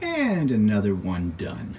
And another one done.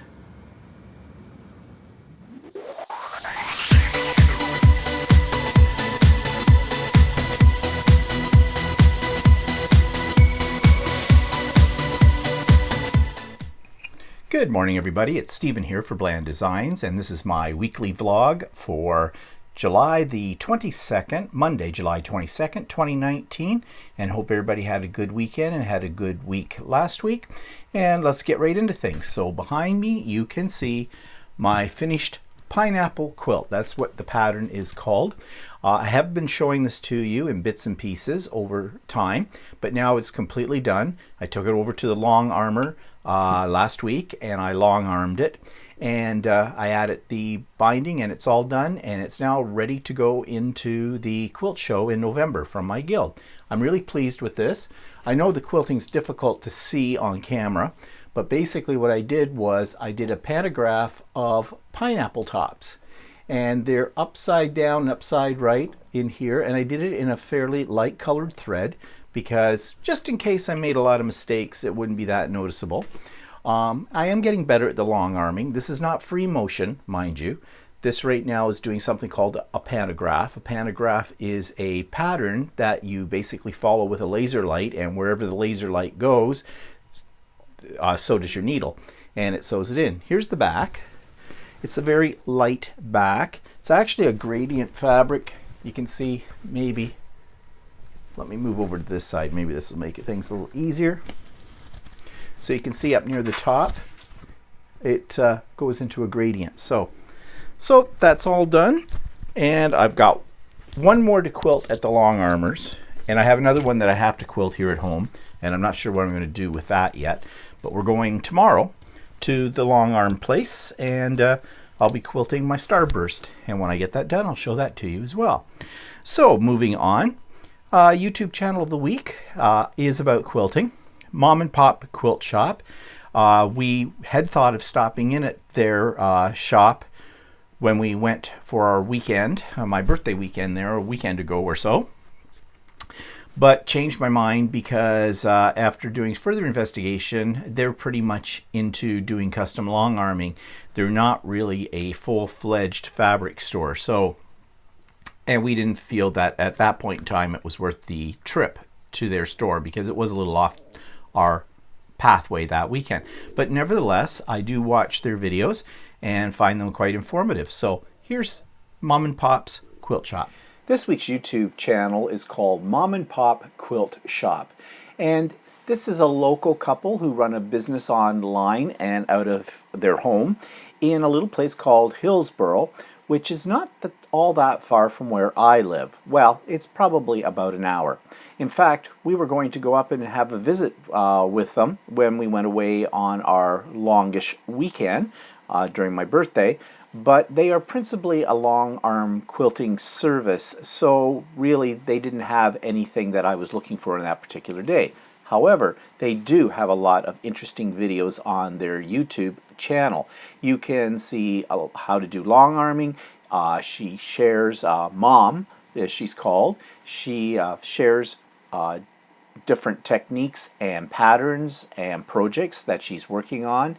Good morning, everybody. It's Stephen here for Bland Designs, and this is my weekly vlog for July the 22nd, Monday, July 22nd, 2019, and hope everybody had a good weekend and had a good week last week. And let's get right into things. So behind me, you can see my finished pineapple quilt. That's what the pattern is called. I have been showing this to you in bits and pieces over time, but now it's completely done. I took it over to the long armor last week and I long armed it, and I added the binding, and it's all done, and it's now ready to go into the quilt show in November from my guild. I'm really pleased with this. I know the quilting's difficult to see on camera, but basically what I did was I did a pantograph of pineapple tops, and they're upside down and upside right in here, and I did it in a fairly light colored thread because just in case I made a lot of mistakes, it wouldn't be that noticeable. I am getting better at the long arming. This is not free motion, mind you. This right now is doing something called a pantograph. A pantograph is a pattern that you basically follow with a laser light, and wherever the laser light goes, so does your needle, and it sews it in. Here's the back. It's a very light back. It's actually a gradient fabric. You can see, maybe, let me move over to this side. Maybe this will make things a little easier. So you can see up near the top, it goes into a gradient. So that's all done, and I've got one more to quilt at the long armors, and I have another one that I have to quilt here at home, and I'm not sure what I'm going to do with that yet, but we're going tomorrow to the long arm place, and I'll be quilting my starburst, and when I get that done, I'll show that to you as well. So moving on, YouTube channel of the week is about quilting. Mom and Pop Quilt Shop. We had thought of stopping in at their shop when we went for our weekend, my birthday weekend there, a weekend ago or so, but changed my mind because after doing further investigation, they're pretty much into doing custom long arming. They're not really a full-fledged fabric store. So, and we didn't feel that at that point in time it was worth the trip to their store because it was a little off our pathway that weekend. But nevertheless, I do watch their videos and find them quite informative. So here's Mom and Pop's Quilt Shop. This week's YouTube channel is called Mom and Pop Quilt Shop, and this is a local couple who run a business online and out of their home in a little place called Hillsboro, which is not all that far from where I live. Well, it's probably about an hour. In fact, we were going to go up and have a visit with them when we went away on our longish weekend during my birthday, but they are principally a long arm quilting service, so really they didn't have anything that I was looking for on that particular day. However, they do have a lot of interesting videos on their YouTube channel. You can see how to do long arming. She shares, Mom, as she's called, she shares different techniques and patterns and projects that she's working on.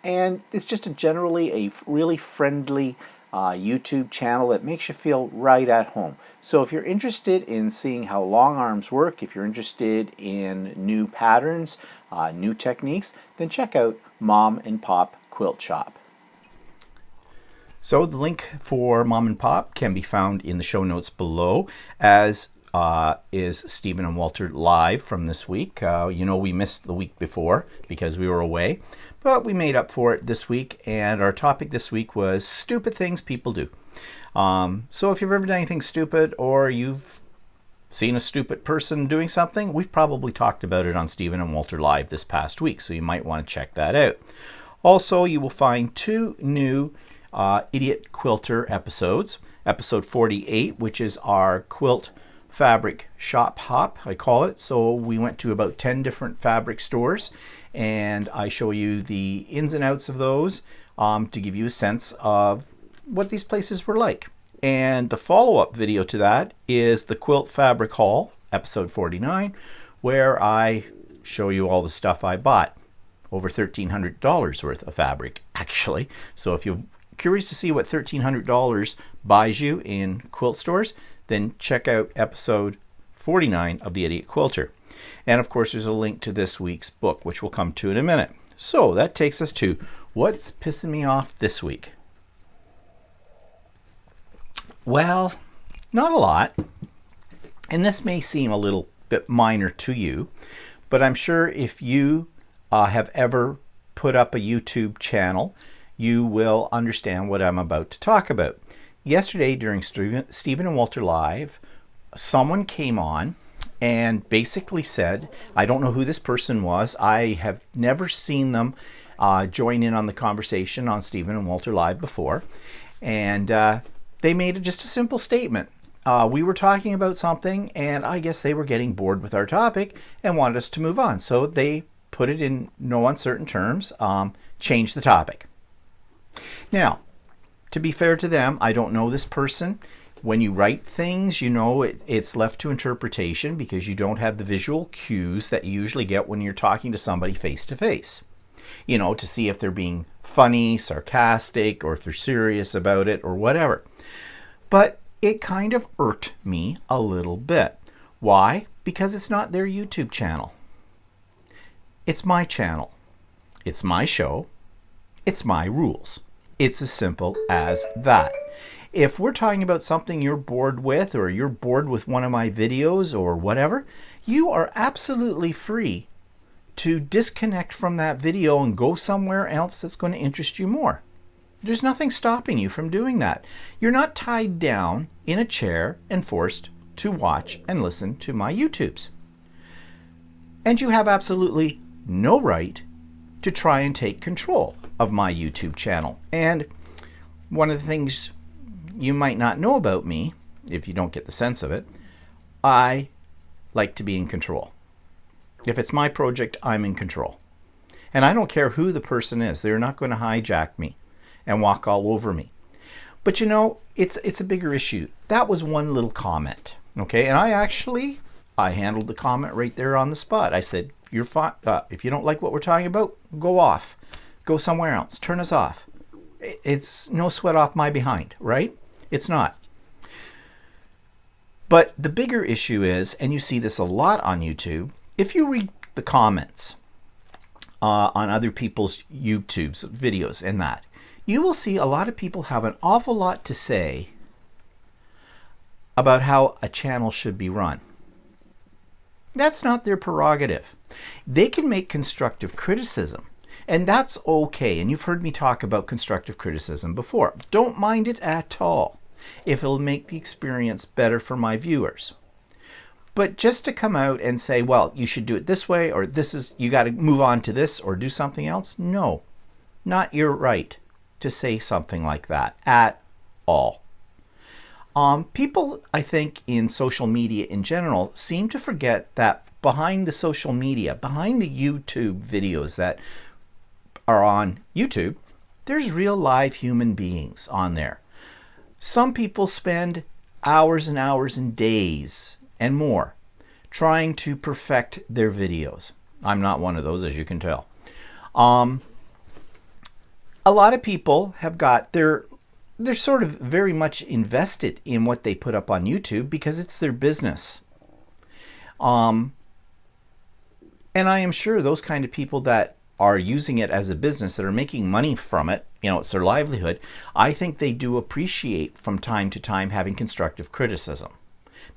And it's just generally a really friendly YouTube channel that makes you feel right at home. So if you're interested in seeing how long arms work, if you're interested in new patterns, new techniques, then check out Mom and Pop Quilt Shop. So the link for Mom and Pop can be found in the show notes below, as is Stephen and Walter live from this week. You know, we missed the week before because we were away, but we made up for it this week, and our topic this week was stupid things people do. So if you've ever done anything stupid, or you've seen a stupid person doing something, we've probably talked about it on Stephen and Walter live this past week, so you might want to check that out. Also, you will find two new Idiot Quilter episodes. Episode 48, which is our quilt fabric shop hop, I call it. So we went to about 10 different fabric stores, and I show you the ins and outs of those to give you a sense of what these places were like. And the follow-up video to that is the Quilt Fabric Haul, episode 49, where I show you all the stuff I bought over $1,300 worth of fabric, actually. So if you're curious to see what $1,300 buys you in quilt stores, then check out episode 49 of The Idiot Quilter. And of course, there's a link to this week's book, which we'll come to in a minute. So that takes us to what's pissing me off this week. Well, not a lot. And this may seem a little bit minor to you, but I'm sure if you have ever put up a YouTube channel, you will understand what I'm about to talk about. Yesterday during Stephen and Walter Live, someone came on and basically said, I don't know who this person was. I have never seen them join in on the conversation on Stephen and Walter Live before. And they made just a simple statement. We were talking about something, and I guess they were getting bored with our topic and wanted us to move on. So they put it in no uncertain terms, change the topic. Now, to be fair to them, I don't know this person. When you write things, you know it's left to interpretation because you don't have the visual cues that you usually get when you're talking to somebody face to face. You know, to see if they're being funny, sarcastic, or if they're serious about it or whatever. But it kind of irked me a little bit. Why? Because it's not their YouTube channel. It's my channel. It's my show. It's my rules. It's as simple as that. If we're talking about something you're bored with, or you're bored with one of my videos or whatever, you are absolutely free to disconnect from that video and go somewhere else that's going to interest you more. There's nothing stopping you from doing that. You're not tied down in a chair and forced to watch and listen to my YouTubes. And you have absolutely no right to try and take control of my YouTube channel. And one of the things you might not know about me, if you don't get the sense of it, I like to be in control. If it's my project, I'm in control. And I don't care who the person is. They're not going to hijack me and walk all over me. But you know, it's a bigger issue. That was one little comment, okay? And I handled the comment right there on the spot. I said, you're fine. If you don't like what we're talking about, go off. Go somewhere else. Turn us off. It's no sweat off my behind, right? It's not. But the bigger issue is, and you see this a lot on YouTube, if you read the comments on other people's YouTube's videos and that, you will see a lot of people have an awful lot to say about how a channel should be run. That's not their prerogative. They can make constructive criticism, and that's okay. And you've heard me talk about constructive criticism before. Don't mind it at all if it'll make the experience better for my viewers. But just to come out and say, well, you should do it this way, or you got to move on to this or do something else. No, not your right to say something like that at all. People, I think, in social media in general seem to forget that behind the social media, behind the YouTube videos that are on YouTube, there's real live human beings on there. Some people spend hours and hours and days and more trying to perfect their videos. I'm not one of those, as you can tell. A lot of people have got they're sort of very much invested in what they put up on YouTube because it's their business. And I am sure those kind of people that are using it as a business, that are making money from it, you know, it's their livelihood, I think they do appreciate from time to time having constructive criticism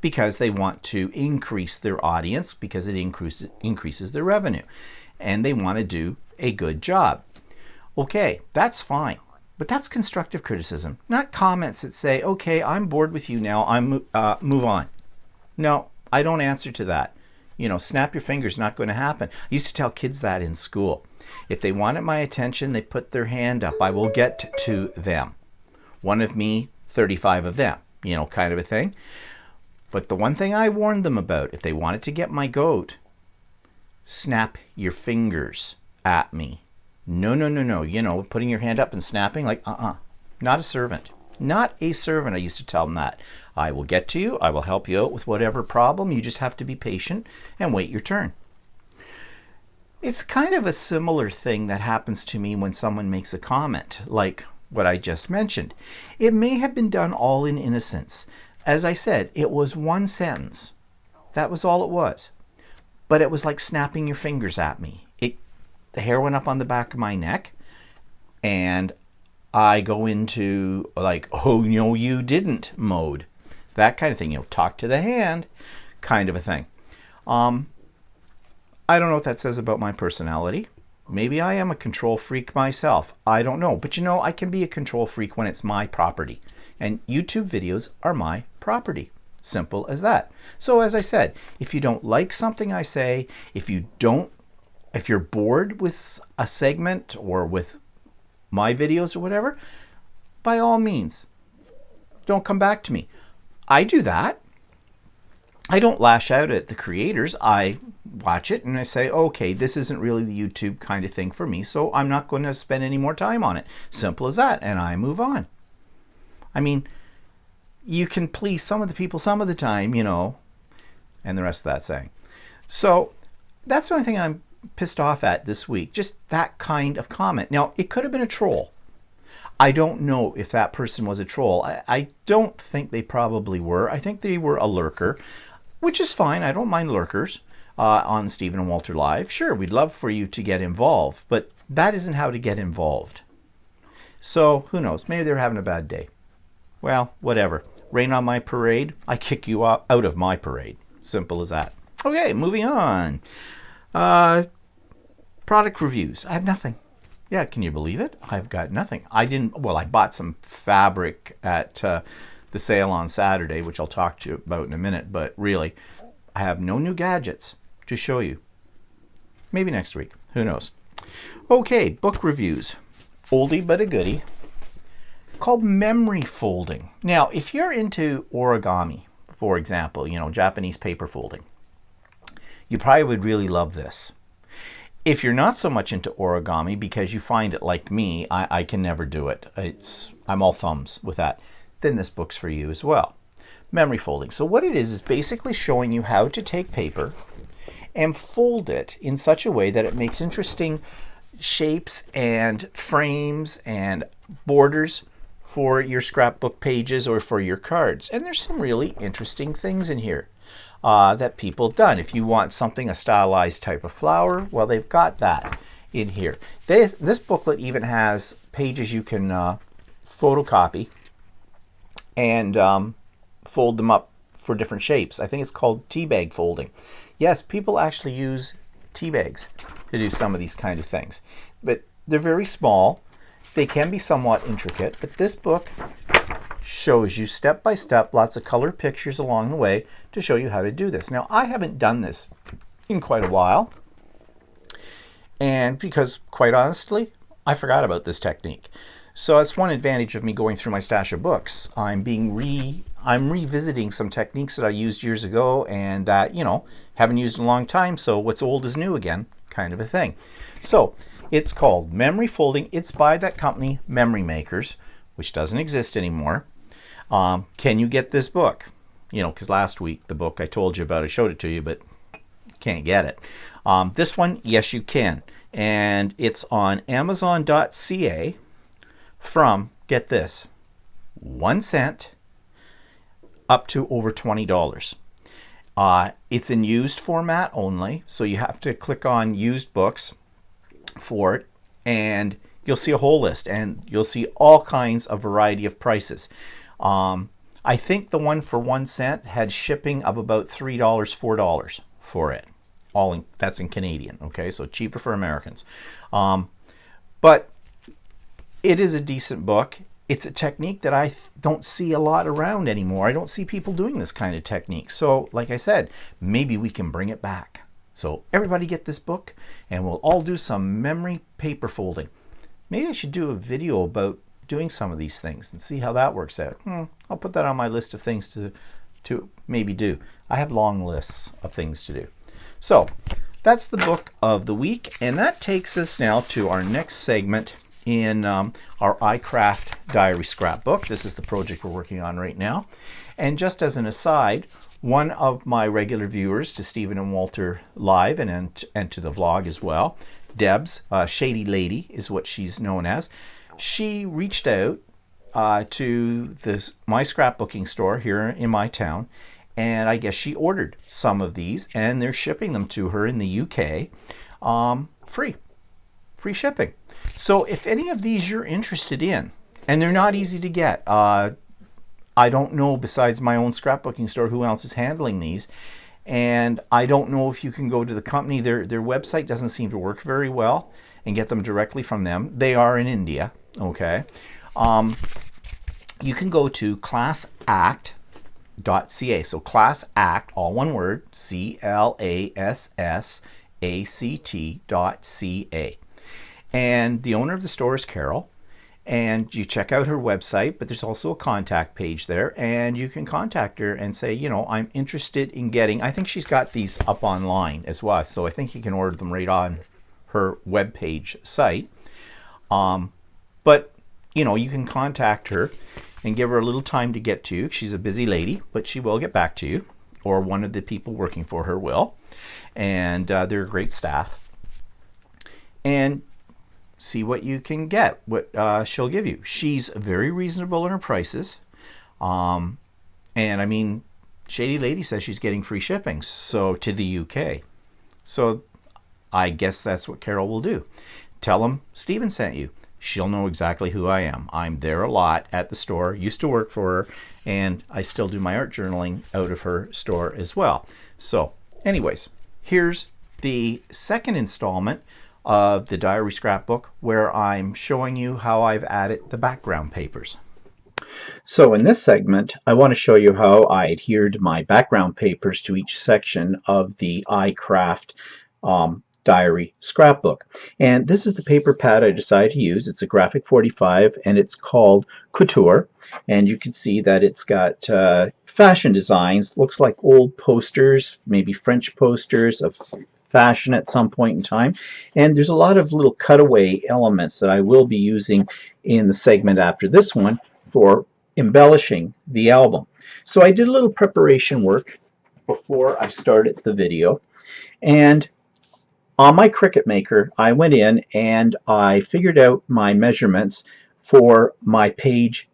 because they want to increase their audience, because it increases their revenue, and they want to do a good job. Okay, that's fine. But that's constructive criticism, not comments that say, okay, I'm bored with you now, move on. No, I don't answer to that. You know, snap your fingers, not going to happen. I used to tell kids that in school. If they wanted my attention, they put their hand up. I will get to them. One of me, 35 of them, you know, kind of a thing. But the one thing I warned them about, if they wanted to get my goat, snap your fingers at me. No. You know, putting your hand up and snapping, like, not a servant. Not a servant. I used to tell them that. I will get to you. I will help you out with whatever problem. You just have to be patient and wait your turn. It's kind of a similar thing that happens to me when someone makes a comment, like what I just mentioned. It may have been done all in innocence. As I said, it was one sentence. That was all it was. But it was like snapping your fingers at me. The hair went up on the back of my neck, and I go into like, oh no you didn't mode. That kind of thing, talk to the hand kind of a thing. I don't know what that says about my personality. Maybe I am a control freak myself. I don't know. But I can be a control freak when it's my property. And YouTube videos are my property. Simple as that. So as I said, if you don't like something I say, if you're bored with a segment or with my videos or whatever, by all means, don't come back to me. I do that. I don't lash out at the creators. I watch it and I say, okay, this isn't really the YouTube kind of thing for me, so I'm not going to spend any more time on it. Simple as that. And I move on. I mean, you can please some of the people some of the time, and the rest of that saying. So that's the only thing I'm pissed off at this week. Just that kind of comment. Now, it could have been a troll. I don't know if that person was a troll. I don't think they probably were. I think they were a lurker, which is fine. I don't mind lurkers on Stephen and Walter Live. Sure, we'd love for you to get involved, but that isn't how to get involved. So who knows? Maybe they're having a bad day. Well, whatever. Rain on my parade, I kick you out of my parade. Simple as that. Okay, moving on. Product reviews. I have nothing. Yeah, can you believe it? I've got nothing. I bought some fabric at the sale on Saturday, which I'll talk to you about in a minute, but really, I have no new gadgets to show you. Maybe next week. Who knows? Okay, book reviews. Oldie but a goodie. Called memory folding. Now, if you're into origami, for example, Japanese paper folding, you probably would really love this. If you're not so much into origami because you find it like me, I can never do it. I'm all thumbs with that. Then this book's for you as well. Memory folding. So what it is basically showing you how to take paper and fold it in such a way that it makes interesting shapes and frames and borders for your scrapbook pages or for your cards. And there's some really interesting things in here that people have done. If you want something, a stylized type of flower, well, they've got that in here. This booklet even has pages you can photocopy and fold them up for different shapes. I think it's called tea bag folding. Yes, people actually use tea bags to do some of these kind of things. But they're very small. They can be somewhat intricate, but this book shows you step by step, lots of color pictures along the way to show you how to do this. Now, I haven't done this in quite a while, and because, quite honestly, I forgot about this technique. So that's one advantage of me going through my stash of books. I'm revisiting some techniques that I used years ago and that, haven't used in a long time, so what's old is new again, kind of a thing. So it's called Memory Folding. It's by that company, Memory Makers, which doesn't exist anymore. Can you get this book? Because last week, the book I told you about, I showed it to you, but can't get it. This one, yes, you can. And it's on Amazon.ca from, get this, 1 cent up to over $20. It's in used format only, so you have to click on used books for it, and you'll see a whole list, and you'll see all kinds of variety of prices. I think the one for 1 cent had shipping of about $3, $4 for it. That's in Canadian, okay? So cheaper for Americans. But it is a decent book. It's a technique that I don't see a lot around anymore. I don't see people doing this kind of technique. So, like I said, maybe we can bring it back. So everybody get this book, and we'll all do some memory paper folding. Maybe I should do a video about doing some of these things and see how that works out. I'll put that on my list of things to maybe do. I have long lists of things to do. So that's the book of the week, and that takes us now to our next segment in our iCraft Diary Scrapbook. This is the project we're working on right now. And just as an aside, one of my regular viewers to Stephen and Walter Live and to the vlog as well, Debs, Shady Lady is what she's known as. She reached out to my scrapbooking store here in my town, and I guess she ordered some of these, and they're shipping them to her in the UK, free shipping. So if any of these you're interested in, and they're not easy to get, I don't know, besides my own scrapbooking store, who else is handling these. And I don't know if you can go to the company. Their website doesn't seem to work very well and get them directly from them. They are in India, okay? You can go to classact.ca. So classact, all one word, CLASSACT.ca. And the owner of the store is Carol. And you check out her website, but there's also a contact page there, and you can contact her and say, you know, I'm interested in getting, I think she's got these up online as well, so I think you can order them right on her webpage site. But, you know, you can contact her and give her a little time to get to you. She's a busy lady, but she will get back to you, or one of the people working for her will. And they're a great staff. And see what you can get, what she'll give you. She's very reasonable in her prices. And I mean, Shady Lady says she's getting free shipping to the UK. So I guess that's what Carol will do. Tell them Stephen sent you. She'll know exactly who I am. I'm there a lot at the store, used to work for her, and I still do my art journaling out of her store as well. So anyways, here's the second installment of the diary scrapbook, where I'm showing you how I've added the background papers. So in this segment, I want to show you how I adhered my background papers to each section of the iCraft diary scrapbook. And this is the paper pad I decided to use. It's a graphic 45, and it's called Quilter. And you can see that it's got fashion designs. Looks like old posters, maybe French posters of fashion at some point in time. And there's a lot of little cutaway elements that I will be using in the segment after this one for embellishing the album. So I did a little preparation work before I started the video, and on my Cricut Maker I went in and I figured out my measurements for my page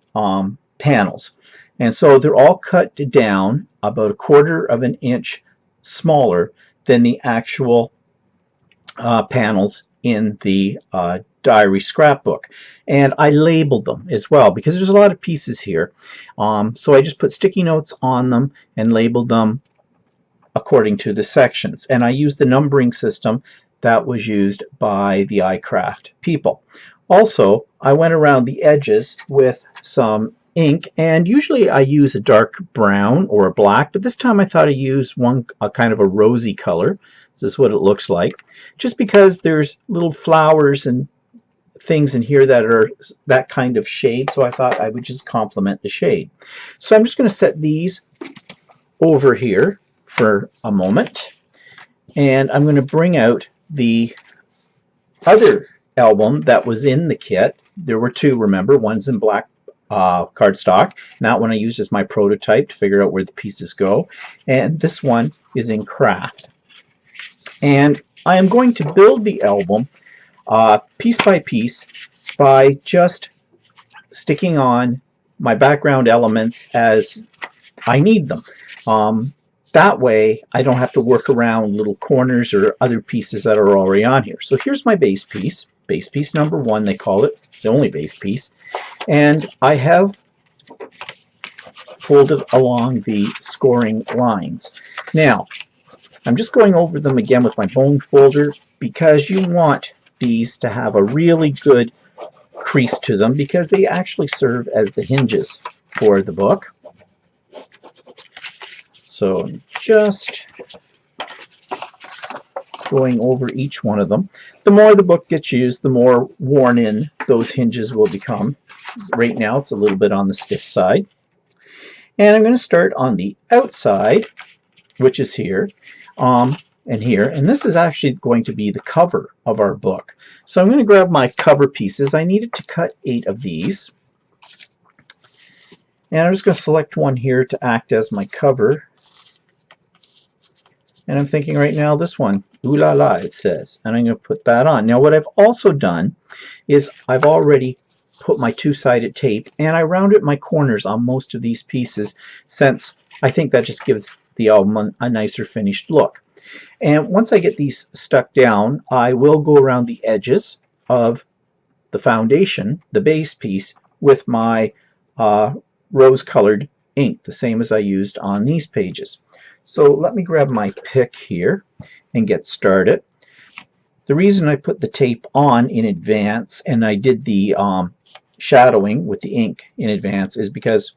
panels, and so they're all cut down about 1/4 of an inch smaller than the actual panels in the diary scrapbook. And I labeled them as well, because there's a lot of pieces here. So I just put sticky notes on them and labeled them according to the sections. And I used the numbering system that was used by the iCraft people. Also, I went around the edges with some ink, and usually I use a dark brown or a black, but this time I thought I'd use a kind of a rosy color. This is what it looks like, just because there's little flowers and things in here that are that kind of shade, so I thought I would just complement the shade. So I'm just going to set these over here for a moment, and I'm going to bring out the other album that was in the kit. There were two, remember, one's in black cardstock, and that one I used as my prototype to figure out where the pieces go, and this one is in craft. And I am going to build the album piece by piece by just sticking on my background elements as I need them. That way I don't have to work around little corners or other pieces that are already on here. So here's my base piece number 1 they call it. It's the only base piece. And I have folded along the scoring lines. Now, I'm just going over them again with my bone folder, because you want these to have a really good crease to them, because they actually serve as the hinges for the book. So just going over each one of them. The more the book gets used, the more worn in those hinges will become. Right now it's a little bit on the stiff side. And I'm going to start on the outside, which is here, and here. And this is actually going to be the cover of our book. So I'm going to grab my cover pieces. I needed to cut 8 of these. And I'm just going to select one here to act as my cover. And I'm thinking right now this one, ooh la la, it says. And I'm going to put that on. Now what I've also done is I've already put my two-sided tape and I rounded my corners on most of these pieces, since I think that just gives the album a nicer finished look. And once I get these stuck down, I will go around the edges of the foundation, the base piece, with my rose-colored ink, the same as I used on these pages. So let me grab my pick here and get started. The reason I put the tape on in advance and I did the shadowing with the ink in advance is because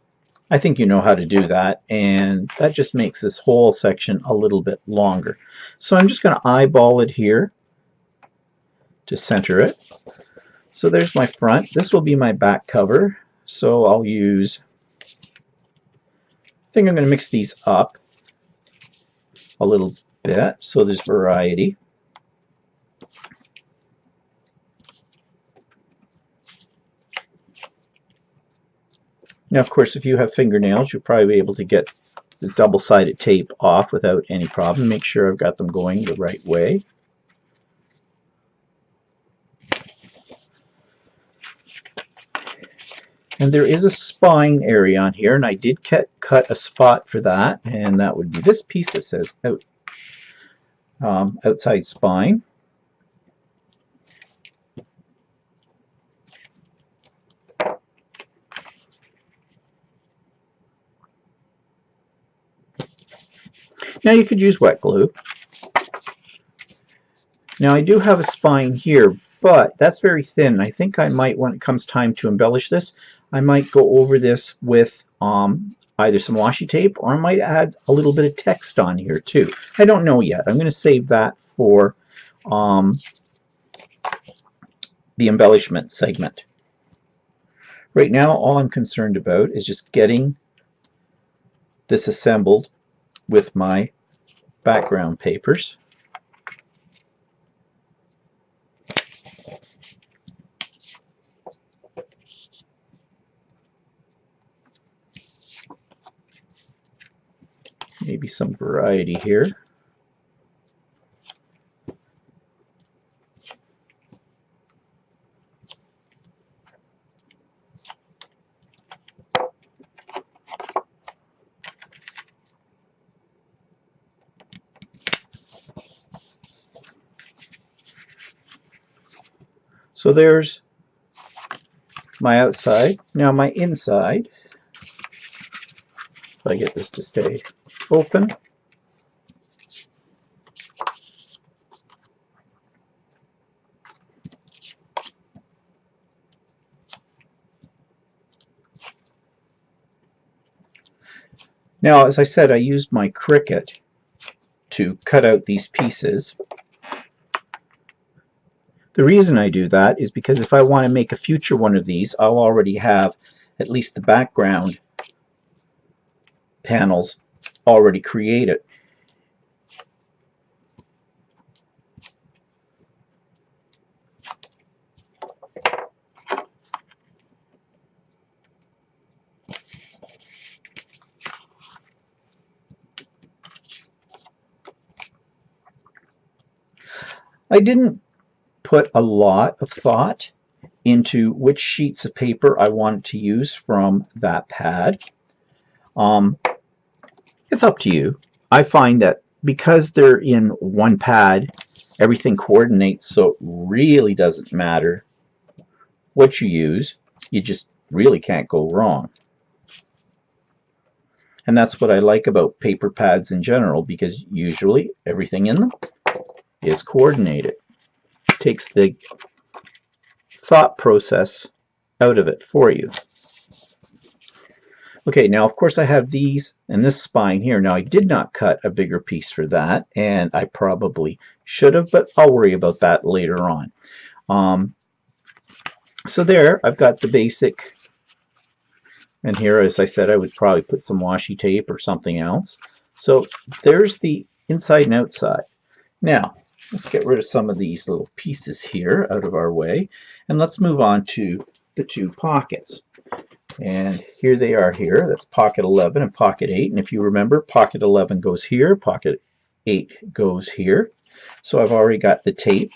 I think you know how to do that, and that just makes this whole section a little bit longer. So I'm just going to eyeball it here to center it. So there's my front. This will be my back cover. So I'll use, I think I'm going to mix these up a little bit so there's variety. Now, of course, if you have fingernails, you'll probably be able to get the double-sided tape off without any problem. Make sure I've got them going the right way. And there is a spine area on here, and I did cut a spot for that, and that would be this piece that says outside spine. Now you could use wet glue. Now I do have a spine here, but that's very thin. I think I might, when it comes time to embellish this, I might go over this with either some washi tape, or I might add a little bit of text on here too. I don't know yet. I'm going to save that for the embellishment segment. Right now, all I'm concerned about is just getting this assembled with my background papers. Maybe some variety here. So there's my outside. Now my inside, if I get this to stay open, now as I said, I used my Cricut to cut out these pieces. The reason I do that is because if I want to make a future one of these, I'll already have at least the background panels already created. I didn't put a lot of thought into which sheets of paper I wanted to use from that pad. It's up to you. I find that because they're in one pad, everything coordinates, so it really doesn't matter what you use. You just really can't go wrong. And that's what I like about paper pads in general, because usually everything in them is coordinated. It takes the thought process out of it for you. Okay, now of course I have these and this spine here. Now I did not cut a bigger piece for that, and I probably should have, but I'll worry about that later on. So there, I've got the basic, and here, as I said, I would probably put some washi tape or something else. So there's the inside and outside. Now, let's get rid of some of these little pieces here out of our way, and let's move on to the two pockets. And here they are here. That's pocket 11 and pocket 8. And if you remember, pocket 11 goes here, pocket 8 goes here. So I've already got the tape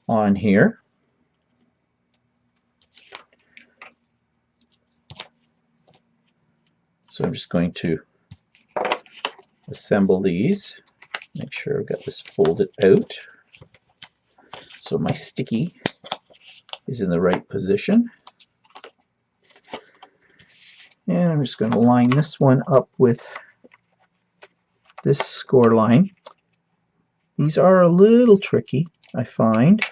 on here. So I'm just going to assemble these. Make sure I've got this folded out so my sticky is in the right position. And I'm just going to line this one up with this score line. These are a little tricky, I find.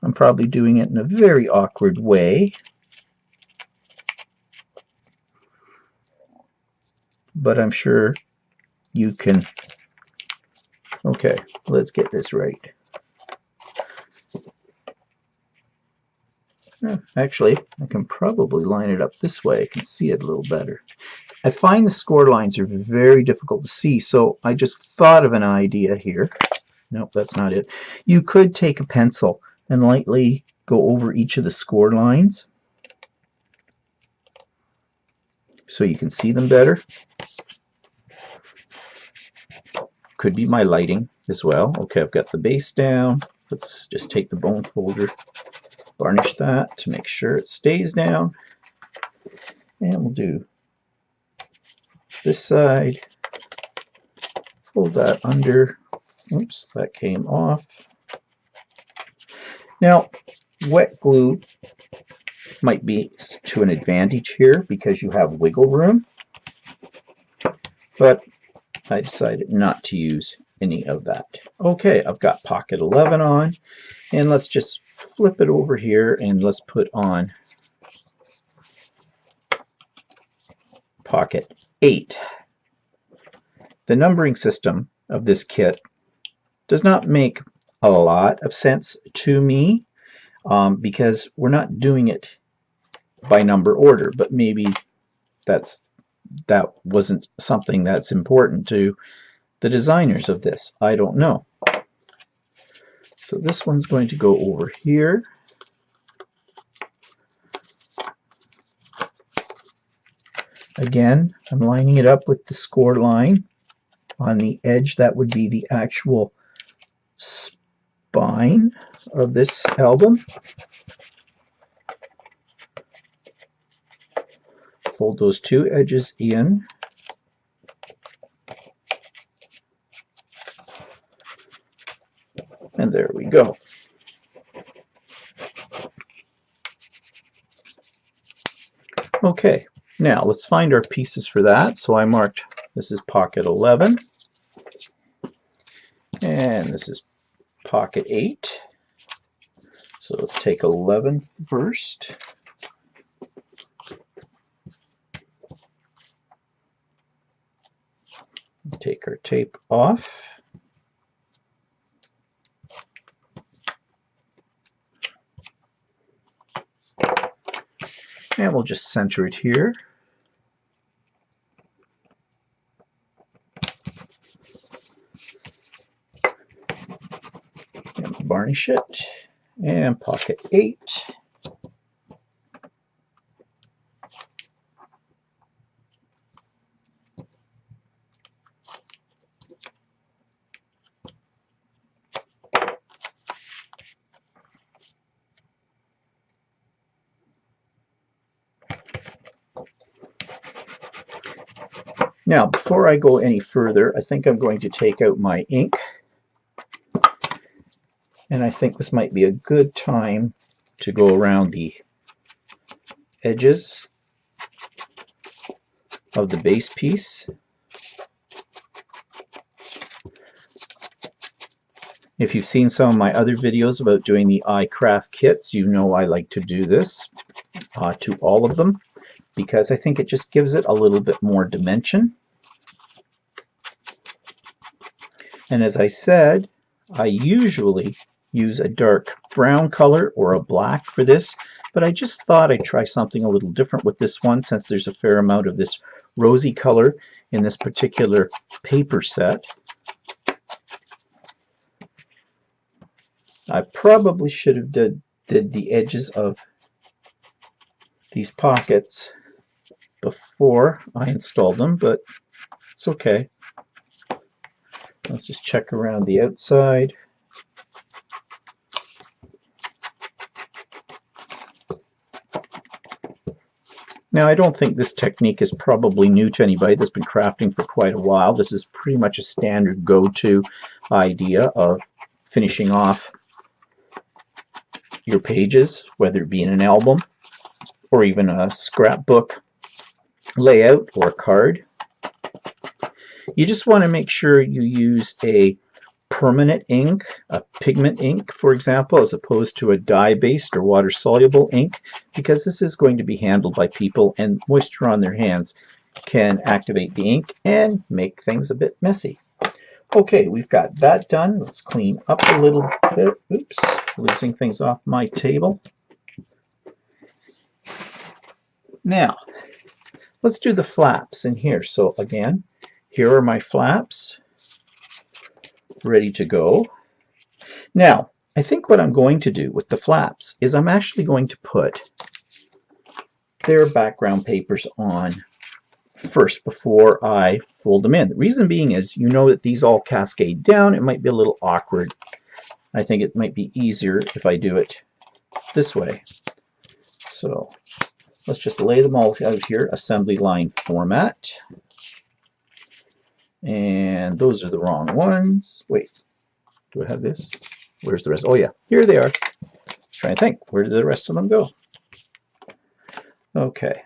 I'm probably doing it in a very awkward way. But I'm sure you can. Okay, let's get this right. Actually, I can probably line it up this way. I can see it a little better. I find the score lines are very difficult to see, so I just thought of an idea here. Nope, that's not it. You could take a pencil and lightly go over each of the score lines so you can see them better. Could be my lighting as well. Okay, I've got the base down. Let's just take the bone folder, varnish that to make sure it stays down. And we'll do this side. Fold that under. Oops, that came off. Now, wet glue might be to an advantage here because you have wiggle room, but I decided not to use any of that. Okay, I've got pocket 11 on, and let's just flip it over here and let's put on pocket 8. The numbering system of this kit does not make a lot of sense to me because we're not doing it by number order, but maybe that wasn't something that's important to the designers of this. I don't know. So this one's going to go over here. Again, I'm lining it up with the score line on the edge. That would be the actual spine of this album. Fold those two edges in. And there we go. Okay, now let's find our pieces for that. So I marked, this is pocket 11. And this is pocket 8. So let's take 11 first. Take our tape off. And we'll just center it here. And varnish it. And pocket 8. Now, before I go any further, I think I'm going to take out my ink. And I think this might be a good time to go around the edges of the base piece. If you've seen some of my other videos about doing the iCraft kits, you know I like to do this to all of them because I think it just gives it a little bit more dimension. And as I said, I usually use a dark brown color or a black for this, but I just thought I'd try something a little different with this one since there's a fair amount of this rosy color in this particular paper set. I probably should have did the edges of these pockets before I installed them, but it's okay. Let's just check around the outside. Now, I don't think this technique is probably new to anybody that's been crafting for quite a while. This is pretty much a standard go-to idea of finishing off your pages, whether it be in an album or even a scrapbook layout or a card. You just want to make sure you use a permanent ink, a pigment ink, for example, as opposed to a dye-based or water-soluble ink, because this is going to be handled by people, and moisture on their hands can activate the ink and make things a bit messy. Okay, we've got that done. Let's clean up a little bit. Oops, losing things off my table. Now, let's do the flaps in here. So again, here are my flaps ready to go. Now, I think what I'm going to do with the flaps is I'm actually going to put their background papers on first before I fold them in. The reason being is you know that these all cascade down. It might be a little awkward. I think it might be easier if I do it this way. So let's just lay them all out here, assembly line format. And those are the wrong ones. Wait, do I have this? Where's the rest? Oh yeah, here they are. Trying to think, where did the rest of them go? Okay.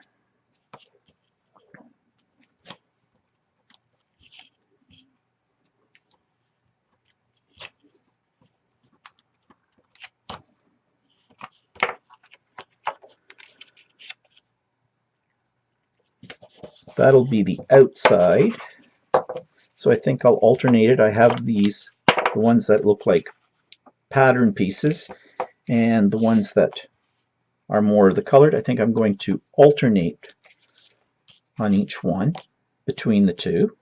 So that'll be the outside. So I think I'll alternate it. I have these, the ones that look like pattern pieces, and the ones that are more the colored. I think I'm going to alternate on each one between the two.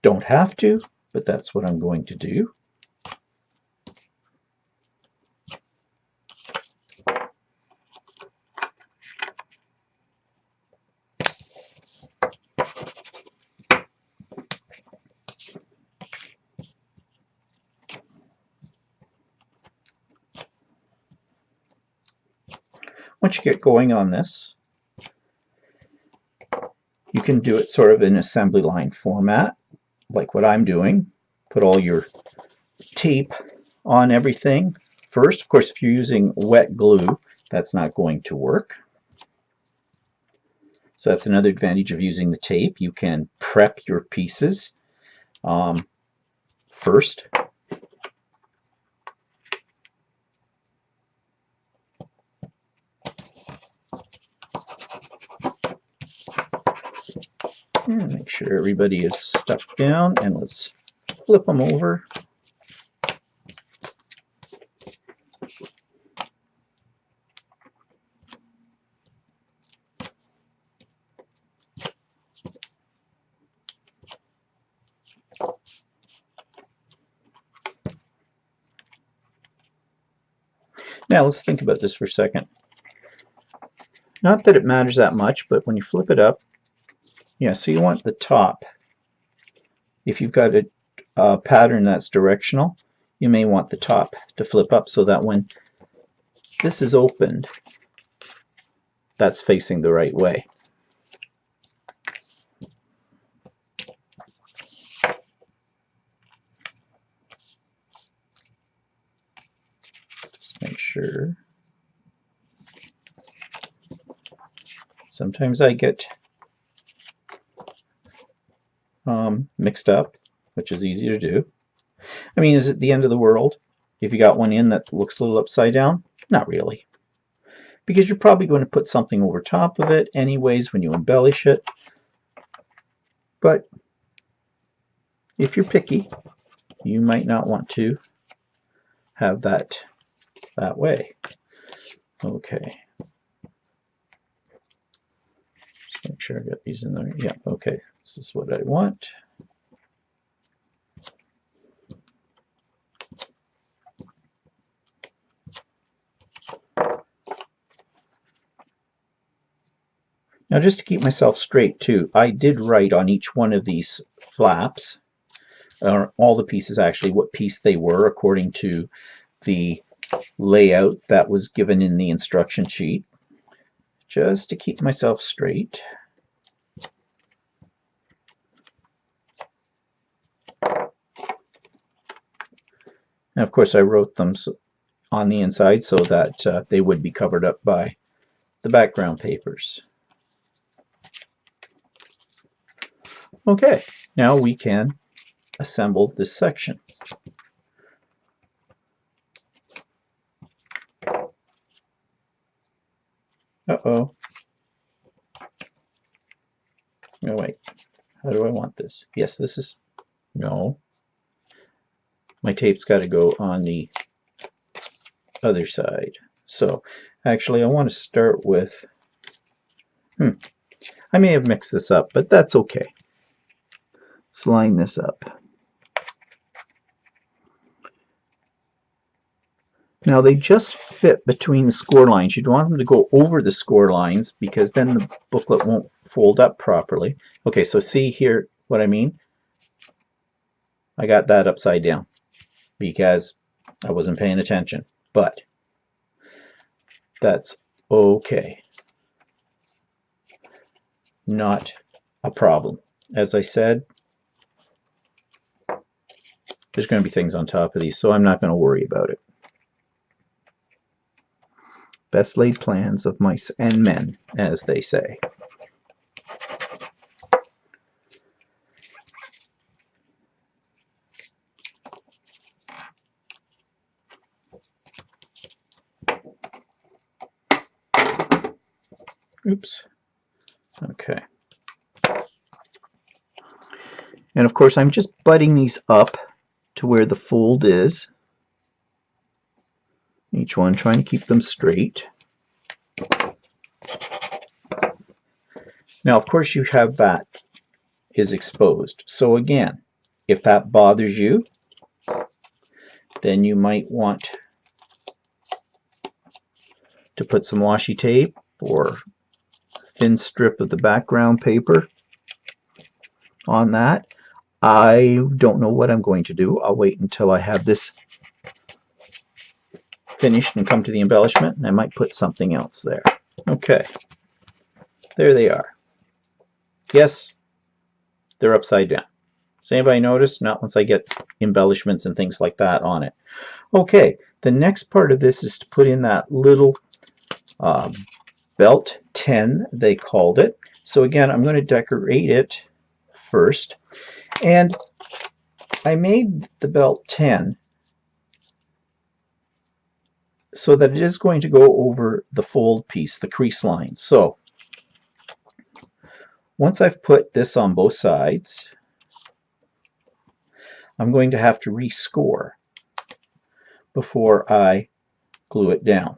Don't have to, but that's what I'm going to do. Once you get going on this, you can do it sort of in assembly line format, like what I'm doing. Put all your tape on everything first. Of course, if you're using wet glue, that's not going to work. So that's another advantage of using the tape. You can prep your pieces first. And make sure everybody is stuck down, and let's flip them over. Now let's think about this for a second. Not that it matters that much, but when you flip it up, yeah, so you want the top. If you've got a pattern that's directional, you may want the top to flip up so that when this is opened, that's facing the right way. Just make sure. Sometimes I get mixed up, which is easy to do. I mean, is it the end of the world if you got one in that looks a little upside down? Not really, because you're probably going to put something over top of it anyways when you embellish it. But if you're picky, you might not want to have that way. Okay. Just make sure I got these in there. Yeah, okay. This is what I want. Now, just to keep myself straight too, I did write on each one of these flaps, or all the pieces actually, what piece they were according to the layout that was given in the instruction sheet, just to keep myself straight. And of course I wrote them on the inside so that they would be covered up by the background papers. Okay, now we can assemble this section. Uh-oh. No, wait. How do I want this? Yes, this is... No. My tape's got to go on the other side. So, actually, I want to start with... I may have mixed this up, but that's okay. Let's line this up. Now, they just fit between the score lines. You'd want them to go over the score lines because then the booklet won't fold up properly. Okay, so see here what I mean? I got that upside down because I wasn't paying attention, but that's okay. Not a problem. As I said, there's going to be things on top of these, so I'm not going to worry about it. Best laid plans of mice and men, as they say. Oops. Okay. And of course, I'm just butting these up to where the fold is. Each one trying to keep them straight. Now, of course, you have that is exposed. So again, if that bothers you, then you might want to put some washi tape or thin strip of the background paper on that. I don't know what I'm going to do. I'll wait until I have this finished and come to the embellishment, and I might put something else there. Okay, there they are. Yes, they're upside down. Does anybody notice? Not once I get embellishments and things like that on it. Okay, the next part of this is to put in that little belt 10, they called it. So again, I'm going to decorate it first. And I made the belt 10 so that it is going to go over the fold piece, the crease line. So once I've put this on both sides, I'm going to have to rescore before I glue it down.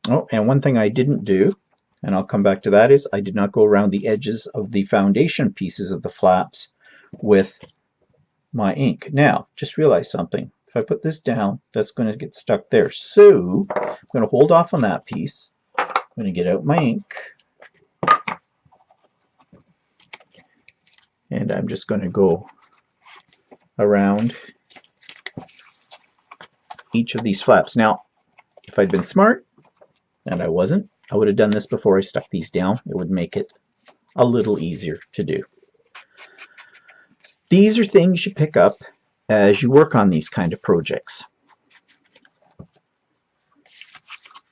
Oh, and one thing I didn't do, and I'll come back to that, is I did not go around the edges of the foundation pieces of the flaps with my ink. Now, just realize something. If I put this down, that's going to get stuck there. So, I'm going to hold off on that piece. I'm going to get out my ink. And I'm just going to go around each of these flaps. Now, if I'd been smart, and I wasn't, I would have done this before I stuck these down. It would make it a little easier to do. These are things you pick up as you work on these kind of projects.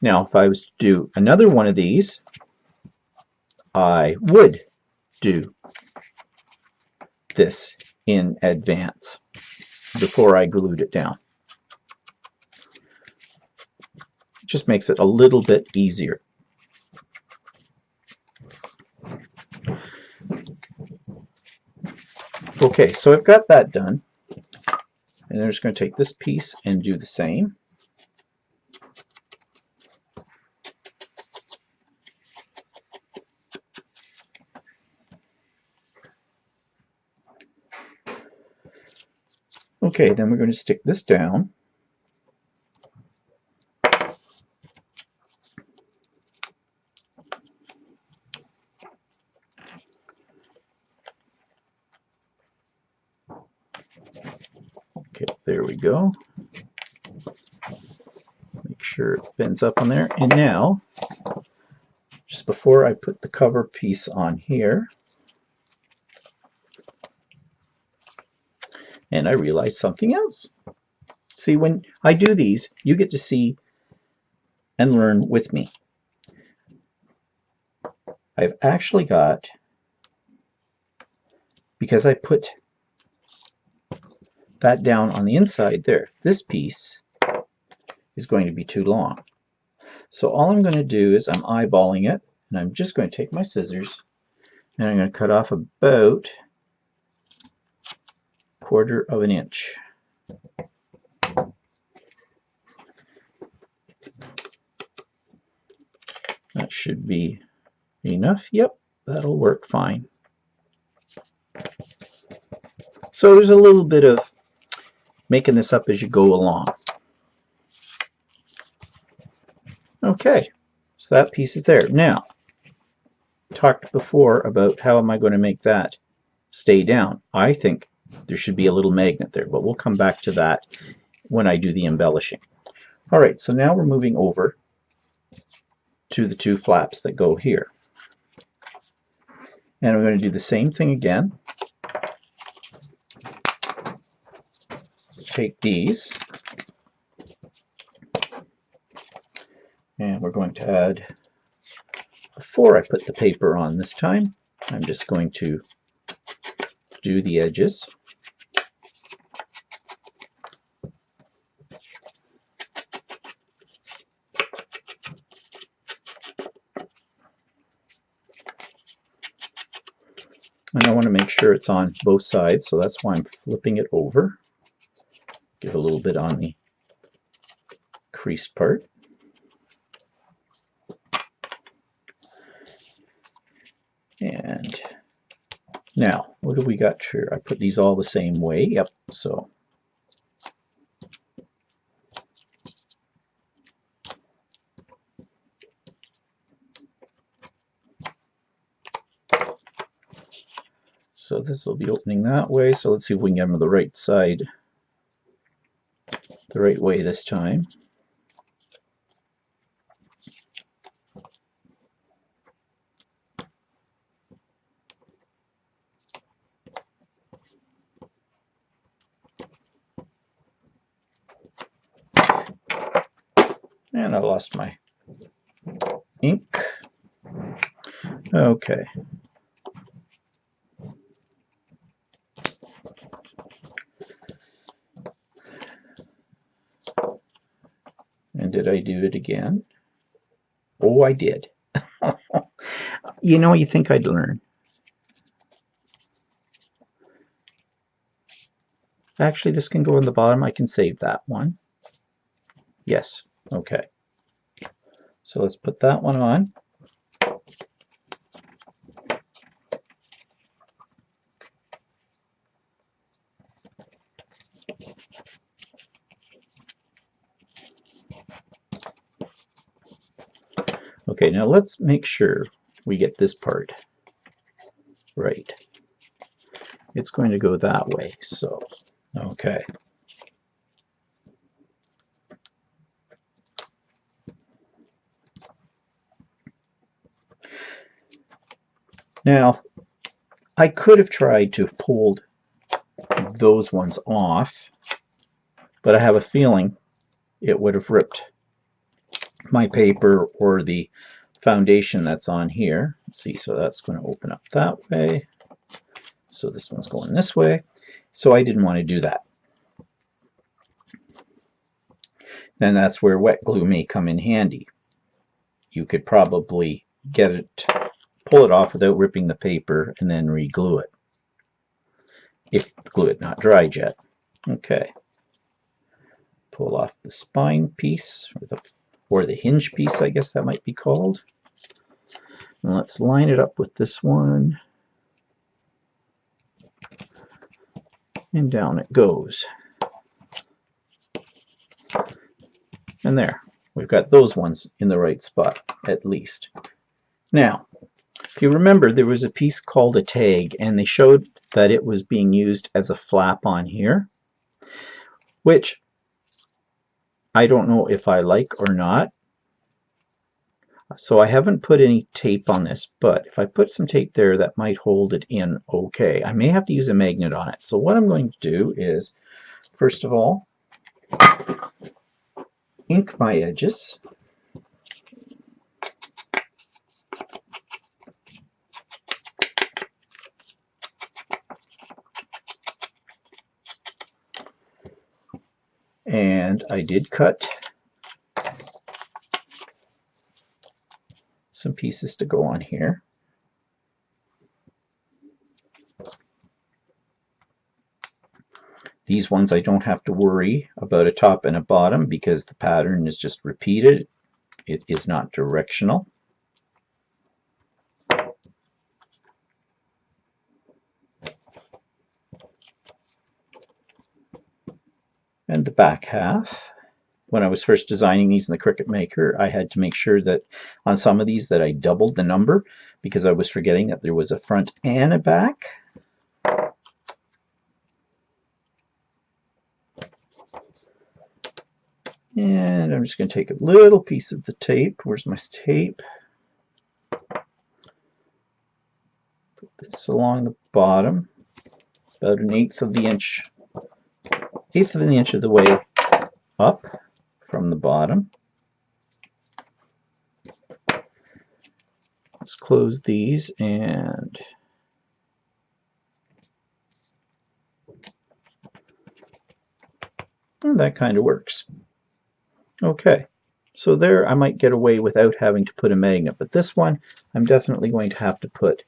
Now, if I was to do another one of these, I would do this in advance before I glued it down. It just makes it a little bit easier. Okay, so I've got that done, and I'm just going to take this piece and do the same. Okay, then we're going to stick this down. Okay, there we go. Make sure it bends up on there. And now, just before I put the cover piece on here, and I realized something else. See, when I do these, you get to see and learn with me. I've actually got, because I put that down on the inside there, this piece is going to be too long. So all I'm going to do is I'm eyeballing it, and I'm just going to take my scissors and I'm going to cut off about 1/4 inch. That should be enough. Yep, that'll work fine. So there's a little bit of making this up as you go along. Okay, so that piece is there. Now, talked before about how am I going to make that stay down. I think there should be a little magnet there, but we'll come back to that when I do the embellishing. All right, so now we're moving over to the 2 flaps that go here. And I'm going to do the same thing again. Take these, and we're going to add, before I put the paper on this time, I'm just going to do the edges. And I want to make sure it's on both sides, so that's why I'm flipping it over. Give a little bit on the creased part. And now, what do we got here? I put these all the same way. Yep, so this will be opening that way. So let's see if we can get them on the right side, the right way this time. And I lost my ink. Okay. And did I do it again? Oh, I did. You know, you think I'd learn. Actually, this can go on the bottom. I can save that one. Yes. Okay. So let's put that one on. Okay, now let's make sure we get this part right. It's going to go that way, so, okay. Now, I could have tried to have pulled those ones off, but I have a feeling it would have ripped my paper or the foundation that's on here. Let's see, so that's going to open up that way. So this one's going this way. So I didn't want to do that. And that's where wet glue may come in handy. You could probably get it, pull it off without ripping the paper, and then re-glue it. If the glue had not dried yet. Okay. Pull off the spine piece, or the hinge piece, I guess that might be called. And let's line it up with this one. And down it goes. And there, we've got those ones in the right spot, at least. Now, if you remember, there was a piece called a tag, and they showed that it was being used as a flap on here, which I don't know if I like or not. So I haven't put any tape on this, but if I put some tape there, that might hold it in okay. I may have to use a magnet on it. So what I'm going to do is, first of all, ink my edges. And I did cut some pieces to go on here. These ones I don't have to worry about a top and a bottom because the pattern is just repeated. It is not directional. And the back half. When I was first designing these in the Cricut Maker, I had to make sure that on some of these that I doubled the number because I was forgetting that there was a front and a back. And I'm just going to take a little piece of the tape. Where's my tape? Put this along the bottom, about an eighth of the inch of the way up from the bottom. Let's close these and that kind of works. Okay, so there I might get away without having to put a magnet, but this one I'm definitely going to have to put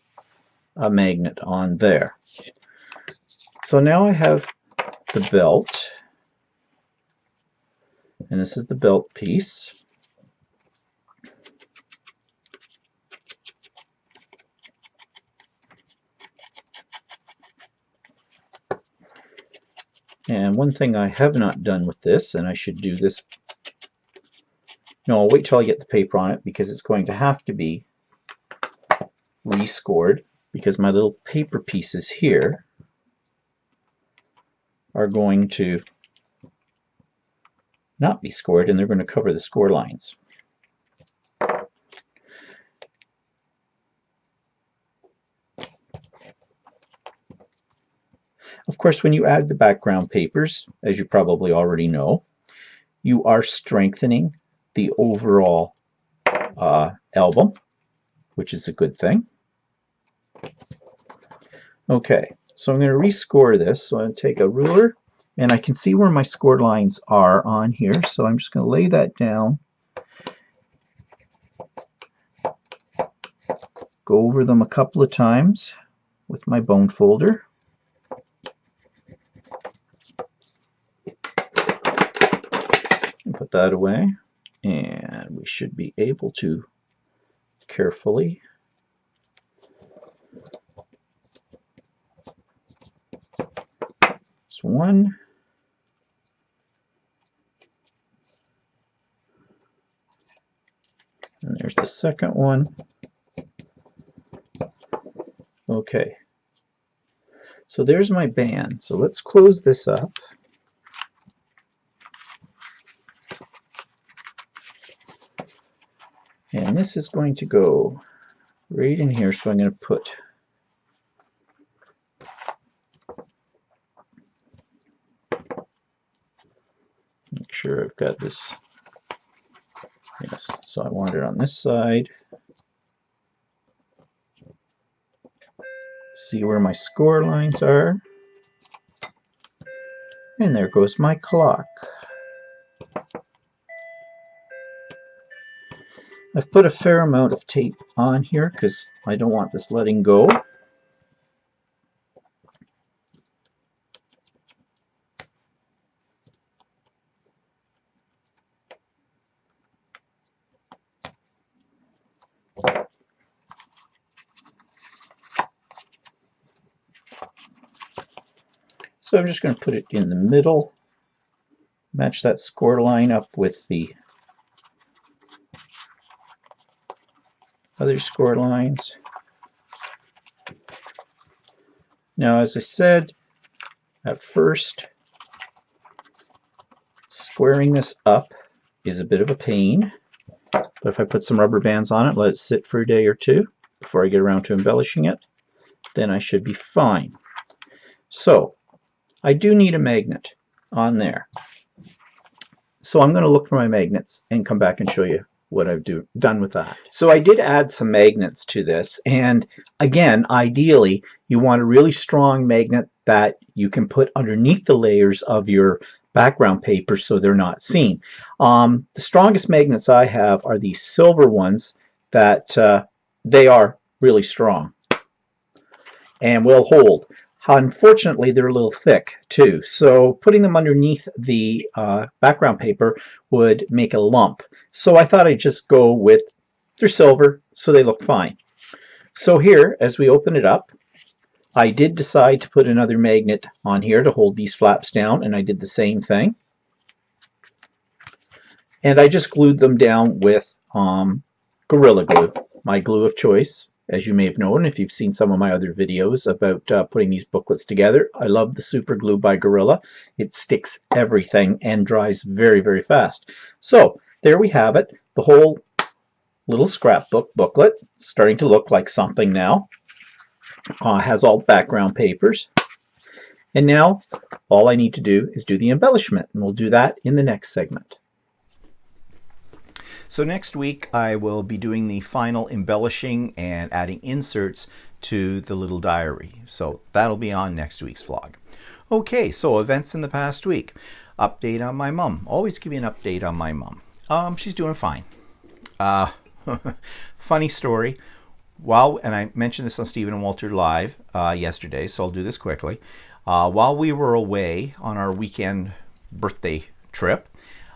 a magnet on there. So now I have the belt, and this is the belt piece. And one thing I have not done with this, and I should do this, no, I'll wait till I get the paper on it because it's going to have to be rescored because my little paper pieces here are going to not be scored and they're going to cover the score lines. Of course, when you add the background papers, as you probably already know, you are strengthening the overall album, which is a good thing. Okay, so I'm going to rescore this. So I'm going to take a ruler, and I can see where my score lines are on here, so I'm just going to lay that down, go over them a couple of times with my bone folder. And put that away, and we should be able to carefully one, and there's the second one. Okay, so there's my band. So let's close this up. And this is going to go right in here, so I'm going to put make sure I've got this. Yes, so I want it on this side. See where my score lines are. And there goes my clock. I've put a fair amount of tape on here because I don't want this letting go. So I'm just going to put it in the middle, match that score line up with the other score lines. Now, as I said, at first, squaring this up is a bit of a pain, but if I put some rubber bands on it, let it sit for a day or two before I get around to embellishing it, then I should be fine. So, I do need a magnet on there. So I'm going to look for my magnets and come back and show you what I've done with that. So I did add some magnets to this, and again, ideally you want a really strong magnet that you can put underneath the layers of your background paper so they're not seen. The strongest magnets I have are these silver ones that they are really strong and will hold. Unfortunately, they're a little thick too, so putting them underneath the background paper would make a lump. So I thought I'd just go with, they're silver, so they look fine. So here, as we open it up, I did decide to put another magnet on here to hold these flaps down, and I did the same thing. And I just glued them down with Gorilla Glue, my glue of choice. As you may have known if you've seen some of my other videos about putting these booklets together, I love the super glue by Gorilla. It sticks everything and dries very, very fast. So there we have it, the whole little scrapbook booklet, starting to look like something now. Has all the background papers. And now all I need to do is do the embellishment, and we'll do that in the next segment. So next week I will be doing the final embellishing and adding inserts to the little diary. So that'll be on next week's vlog. Okay, so events in the past week. Update on my mom. Always give you an update on my mom. She's doing fine. Funny story. And I mentioned this on Stephen and Walter Live yesterday, so I'll do this quickly. While we were away on our weekend birthday trip,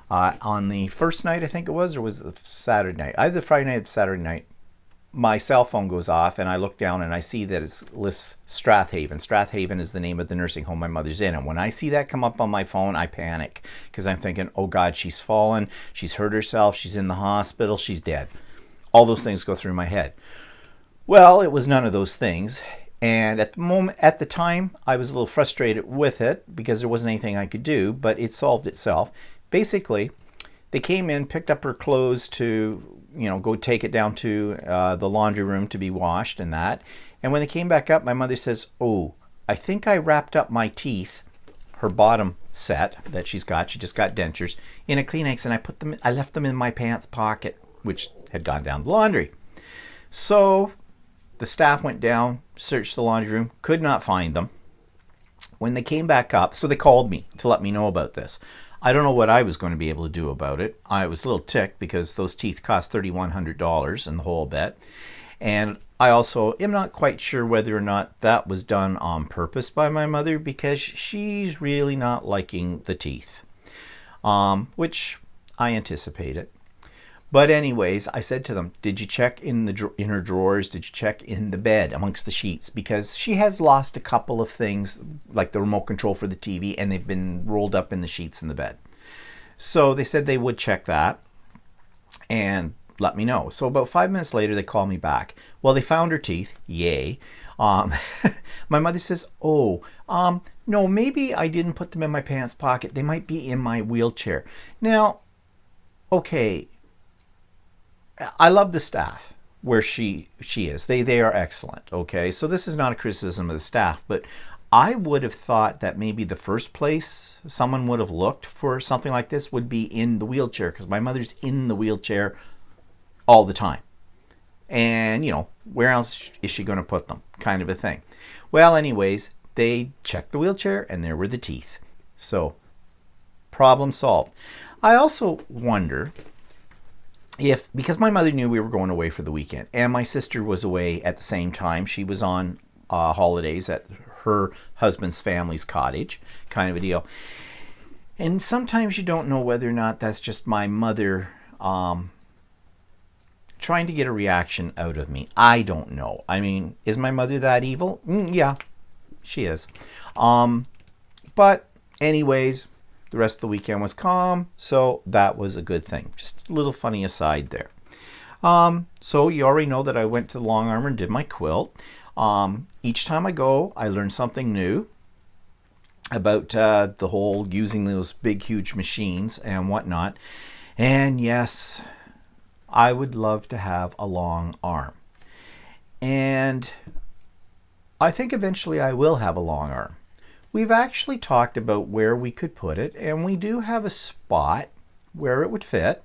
on the first night, I think it was, or was it the Saturday night? Either Friday night or Saturday night, my cell phone goes off and I look down and I see that it lists Strathaven. Strathaven is the name of the nursing home my mother's in. And when I see that come up on my phone, I panic because I'm thinking, oh God, she's fallen, she's hurt herself, she's in the hospital, she's dead. All those things go through my head. Well, it was none of those things. And at the time, I was a little frustrated with it because there wasn't anything I could do, but it solved itself. Basically, they came in, picked up her clothes to, go take it down to the laundry room to be washed and that. And when they came back up, my mother says, oh, I think I wrapped up my teeth, her bottom set that she's got, she just got dentures, in a Kleenex, and I left them in my pants pocket, which had gone down the laundry. So the staff went down, searched the laundry room, could not find them. When they came back up, so they called me to let me know about this. I don't know what I was going to be able to do about it. I was a little ticked because those teeth cost $3,100 in the whole bit. And I also am not quite sure whether or not that was done on purpose by my mother because she's really not liking the teeth, which I anticipated. But anyways, I said to them, did you check in her drawers? Did you check in the bed amongst the sheets? Because she has lost a couple of things, like the remote control for the TV, and they've been rolled up in the sheets in the bed. So they said they would check that and let me know. So about 5 minutes later, they called me back. Well, they found her teeth. Yay. My mother says, oh, no, maybe I didn't put them in my pants pocket. They might be in my wheelchair. Now, okay, I love the staff where she is. They are excellent, okay? So this is not a criticism of the staff, but I would have thought that maybe the first place someone would have looked for something like this would be in the wheelchair, because my mother's in the wheelchair all the time. And, where else is she going to put them? Kind of a thing. Well, anyways, they checked the wheelchair and there were the teeth. So, problem solved. I also wonder because my mother knew we were going away for the weekend, and my sister was away at the same time. She was on holidays at her husband's family's cottage, kind of a deal. And sometimes you don't know whether or not that's just my mother trying to get a reaction out of me. I don't know. I mean, is my mother that evil? Yeah, she is. But anyways, the rest of the weekend was calm, so that was a good thing. Just a little funny aside there. So you already know that I went to the Long Armor and did my quilt. Each time I go, I learn something new about the whole using those big, huge machines and whatnot. And yes, I would love to have a long arm. And I think eventually I will have a long arm. We've actually talked about where we could put it, and we do have a spot where it would fit.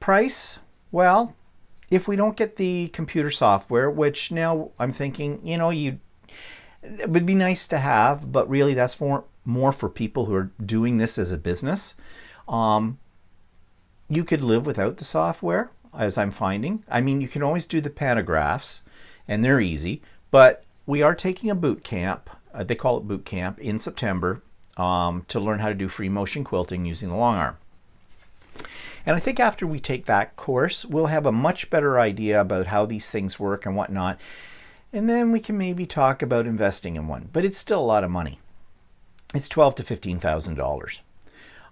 Price, well, if we don't get the computer software, which now I'm thinking, it would be nice to have, but really that's more for people who are doing this as a business. You could live without the software, as I'm finding. I mean, you can always do the pantographs, and they're easy, but we are taking a boot camp, they call it boot camp, in September to learn how to do free motion quilting using the long arm. And I think after we take that course, we'll have a much better idea about how these things work and whatnot. And then we can maybe talk about investing in one. But it's still a lot of money. It's $12,000 to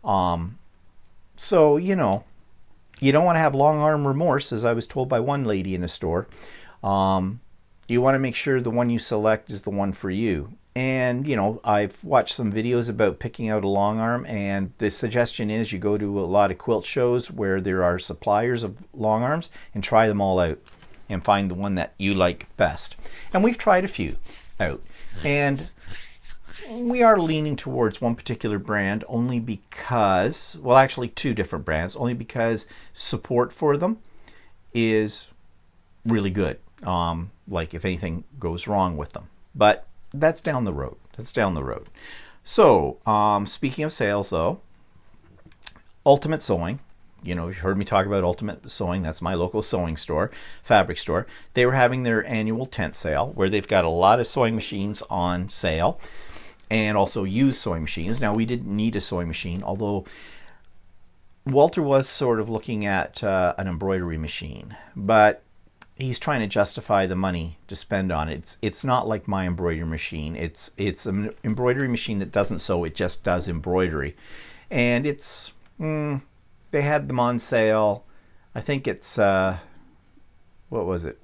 $15,000. So, you don't want to have long arm remorse, as I was told by one lady in a store. You want to make sure the one you select is the one for you. And, I've watched some videos about picking out a long arm, and the suggestion is you go to a lot of quilt shows where there are suppliers of long arms and try them all out and find the one that you like best. And we've tried a few out, and we are leaning towards one particular brand only because, well, actually two different brands, only because support for them is really good. Like if anything goes wrong with them. But that's down the road. So, speaking of sales though, Ultimate Sewing, you've heard me talk about Ultimate Sewing. That's my local sewing store, fabric store. They were having their annual tent sale where they've got a lot of sewing machines on sale and also used sewing machines. Now, we didn't need a sewing machine, although Walter was sort of looking at an embroidery machine, but he's trying to justify the money to spend on it. It's not like my embroidery machine. It's an embroidery machine that doesn't sew, it just does embroidery. And it's, they had them on sale. I think it's, what was it?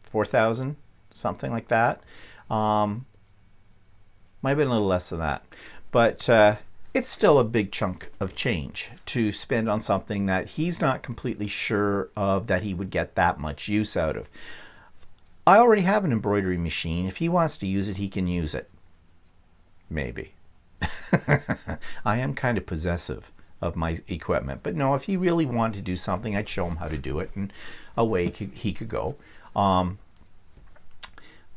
4,000, something like that. Might have been a little less than that. But it's still a big chunk of change to spend on something that he's not completely sure of that he would get that much use out of. I already have an embroidery machine. If he wants to use it, he can use it. Maybe. I am kind of possessive of my equipment. But no, if he really wanted to do something, I'd show him how to do it, and away he could go.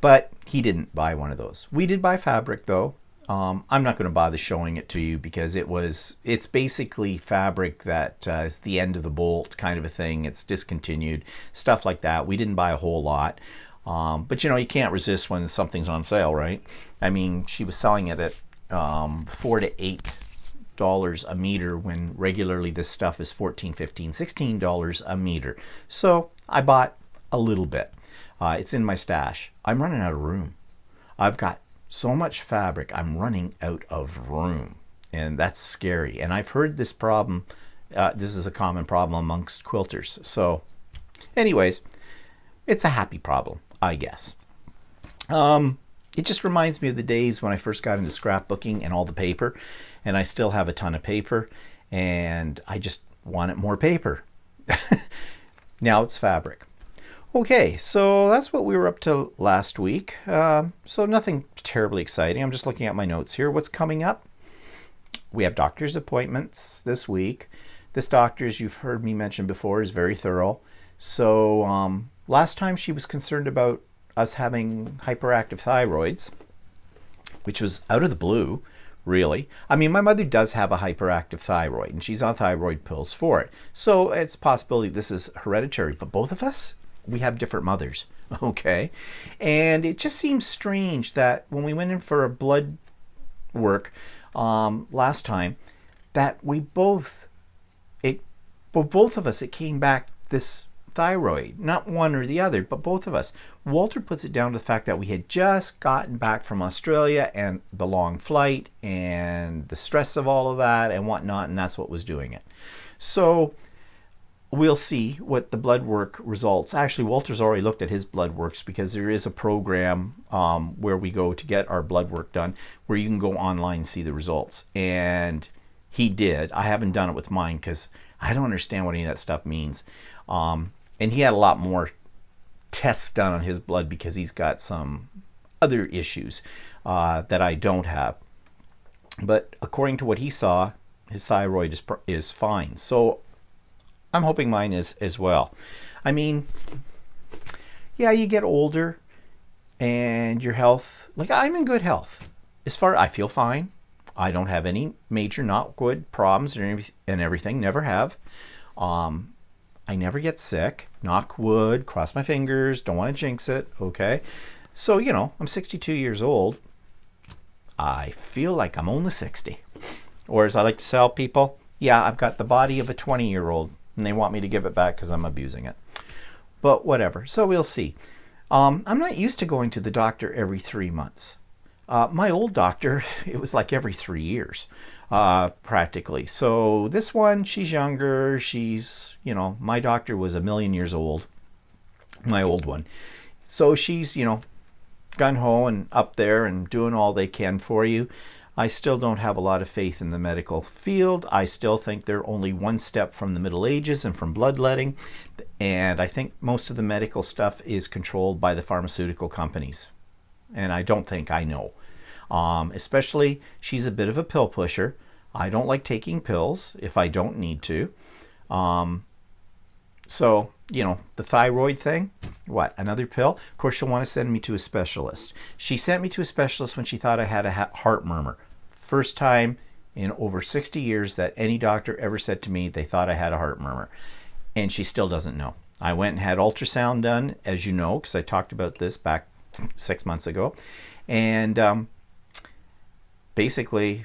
But he didn't buy one of those. We did buy fabric, though. I'm not going to bother showing it to you because it's basically fabric that is the end of the bolt kind of a thing. It's discontinued, stuff like that. We didn't buy a whole lot. But you can't resist when something's on sale, right? I mean, she was selling it at $4 to $8 a meter when regularly this stuff is $14, $15, $16 a meter. So I bought a little bit. It's in my stash. I'm running out of room. I've got so much fabric, I'm running out of room, and that's scary. And I've heard this problem, this is a common problem amongst quilters. So anyways, it's a happy problem, I guess. It just reminds me of the days when I first got into scrapbooking and all the paper, and I still have a ton of paper, and I just wanted more paper. Now it's fabric. Okay, so that's what we were up to last week. So nothing terribly exciting. I'm just looking at my notes here. What's coming up? We have doctor's appointments this week. This doctor, as you've heard me mention before, is very thorough. So last time she was concerned about us having hyperactive thyroids, which was out of the blue, really. I mean, my mother does have a hyperactive thyroid, and she's on thyroid pills for it. So it's a possibility this is hereditary, but both of us? We have different mothers, okay? And it just seems strange that when we went in for a blood work last time, that both of us, it came back this thyroid, not one or the other, but both of us. Walter puts it down to the fact that we had just gotten back from Australia and the long flight and the stress of all of that and whatnot, and that's what was doing it. So we'll see what the blood work results. Actually, Walter's already looked at his blood works, because there is a program where we go to get our blood work done, where you can go online and see the results. And he did. I haven't done it with mine because I don't understand what any of that stuff means. And he had a lot more tests done on his blood because he's got some other issues that I don't have. But according to what he saw, his thyroid is fine. So I'm hoping mine is as well. I mean, yeah, you get older and your health, like I'm in good health. I feel fine. I don't have any major not good problems and everything. Never have. I never get sick. Knock wood, cross my fingers, don't want to jinx it, okay? So, I'm 62 years old. I feel like I'm only 60. Or as I like to tell people, yeah, I've got the body of a 20-year-old, and they want me to give it back because I'm abusing it. But whatever. So we'll see. I'm not used to going to the doctor every 3 months. My old doctor, it was like every 3 years, practically. So this one, she's younger. She's, my doctor was 1,000,000 years old, my old one. So she's, gung-ho and up there and doing all they can for you. I still don't have a lot of faith in the medical field. I still think they're only one step from the Middle Ages and from bloodletting. And I think most of the medical stuff is controlled by the pharmaceutical companies. And I don't think I know. Especially, she's a bit of a pill pusher. I don't like taking pills if I don't need to. So, the thyroid thing, what, another pill? Of course, she'll want to send me to a specialist. She sent me to a specialist when she thought I had a heart murmur. First time in over 60 years that any doctor ever said to me they thought I had a heart murmur. And she still doesn't know. I went and had ultrasound done, as you know, because I talked about this back 6 months ago. And basically,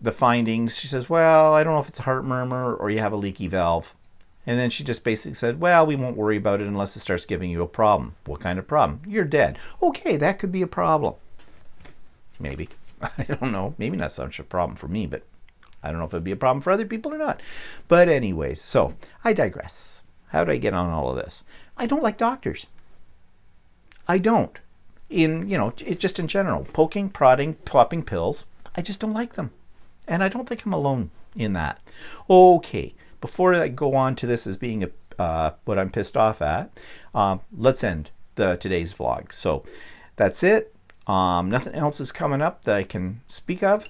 the findings, she says, well, I don't know if it's a heart murmur or you have a leaky valve. And then she just basically said, well, we won't worry about it unless it starts giving you a problem. What kind of problem? You're dead. Okay, that could be a problem. Maybe. I don't know. Maybe not such a problem for me, but I don't know if it'd be a problem for other people or not. But anyways, so I digress. How do I get on all of this? I don't like doctors. I don't. Just in general, poking, prodding, popping pills, I just don't like them. And I don't think I'm alone in that. Okay, before I go on to this as being what I'm pissed off at, let's end today's vlog. So that's it. Nothing else is coming up that I can speak of.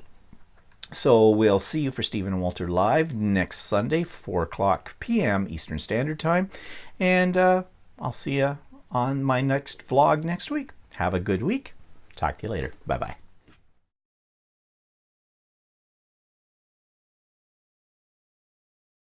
So we'll see you for Stephen and Walter Live next Sunday, 4:00 p.m. Eastern Standard Time. And I'll see you on my next vlog next week. Have a good week. Talk to you later. Bye-bye.